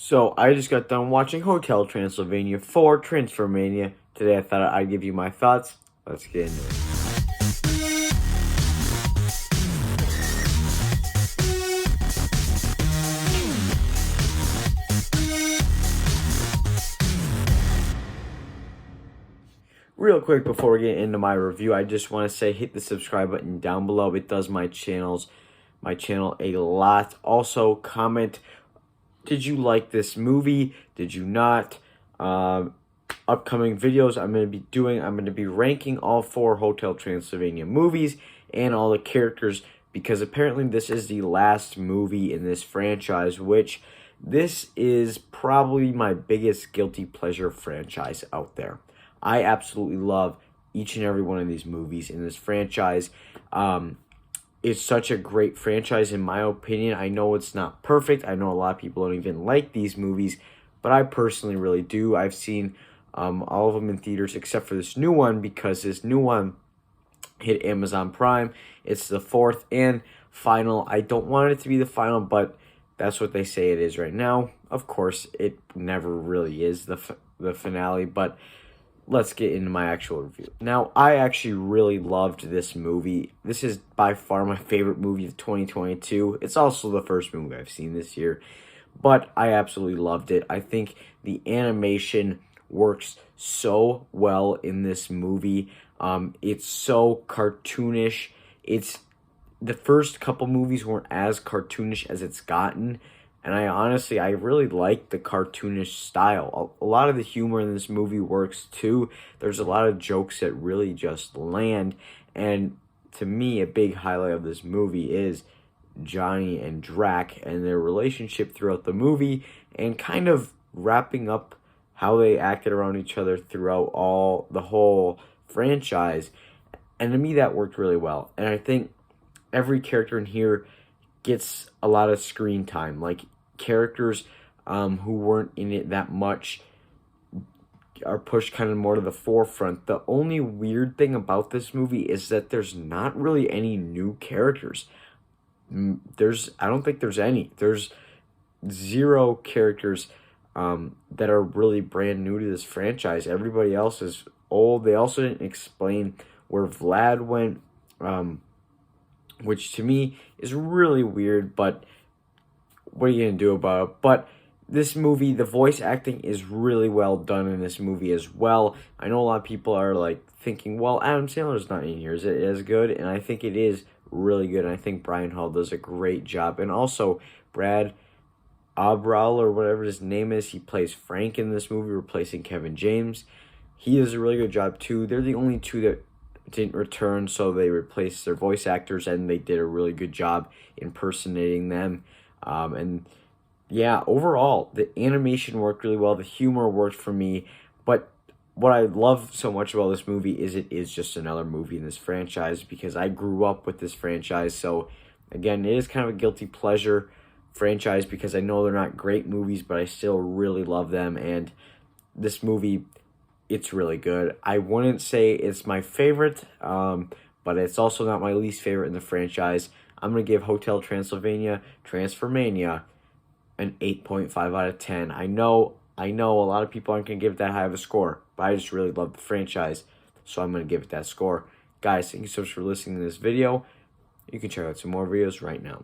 So I just got done watching Hotel Transylvania for Transformania. Today I thought I'd give you my thoughts. Let's get into it. Real quick before we get into my review, I just want to say hit the subscribe button down below. It does my channel a lot. Also, comment, did you like this movie? Did you not? Upcoming videos I'm going to be ranking all 4 Hotel Transylvania movies and all the characters, because apparently this is the last movie in this franchise, which this is probably my biggest guilty pleasure franchise out there. I absolutely love each and every one of these movies in this franchise. It's such a great franchise in my opinion. I know it's not perfect. I know a lot of people don't even like these movies, but I personally really do. I've seen all of them in theaters except for this new one, because this new one hit Amazon Prime. It's the 4th and final. I don't want it to be the final, but that's what they say it is right now. Of course, it never really is the finale, but let's get into my actual review. Now, I actually really loved this movie. This is by far my favorite movie of 2022. It's also the first movie I've seen this year, but I absolutely loved it. I think the animation works so well in this movie. It's so cartoonish. The first couple movies weren't as cartoonish as it's gotten, and I really like the cartoonish style. A lot of the humor in this movie works too. There's a lot of jokes that really just land, and to me, a big highlight of this movie is Johnny and Drac and their relationship throughout the movie, and kind of wrapping up how they acted around each other throughout the whole franchise. And to me, that worked really well. And I think every character in here gets a lot of screen time. Like, characters who weren't in it that much are pushed kind of more to the forefront. The only weird thing about this movie is that there's not really any new characters. I don't think there's any. There's 0 characters that are really brand new to this franchise. Everybody else is old. They also didn't explain where Vlad went, which to me is really weird, but what are you going to do about it? But this movie, the voice acting is really well done in this movie as well. I know a lot of people are like thinking, well, Adam Sandler's not in here. Is it as good? And I think it is really good. And I think Brian Hall does a great job. And also, Brad Abral, or whatever his name is, he plays Frank in this movie, replacing Kevin James. He does a really good job too. They're the only 2 that didn't return, so they replaced their voice actors, and they did a really good job impersonating them. And yeah, overall, the animation worked really well. The humor worked for me. But what I love so much about this movie is it is just another movie in this franchise, because I grew up with this franchise. So again, it is kind of a guilty pleasure franchise, because I know they're not great movies, but I still really love them. And this movie, it's really good. I wouldn't say it's my favorite, but it's also not my least favorite in the franchise. I'm going to give Hotel Transylvania, Transformania, an 8.5 out of 10. I know a lot of people aren't going to give it that high of a score, but I just really love the franchise, so I'm going to give it that score. Guys, thank you so much for listening to this video. You can check out some more videos right now.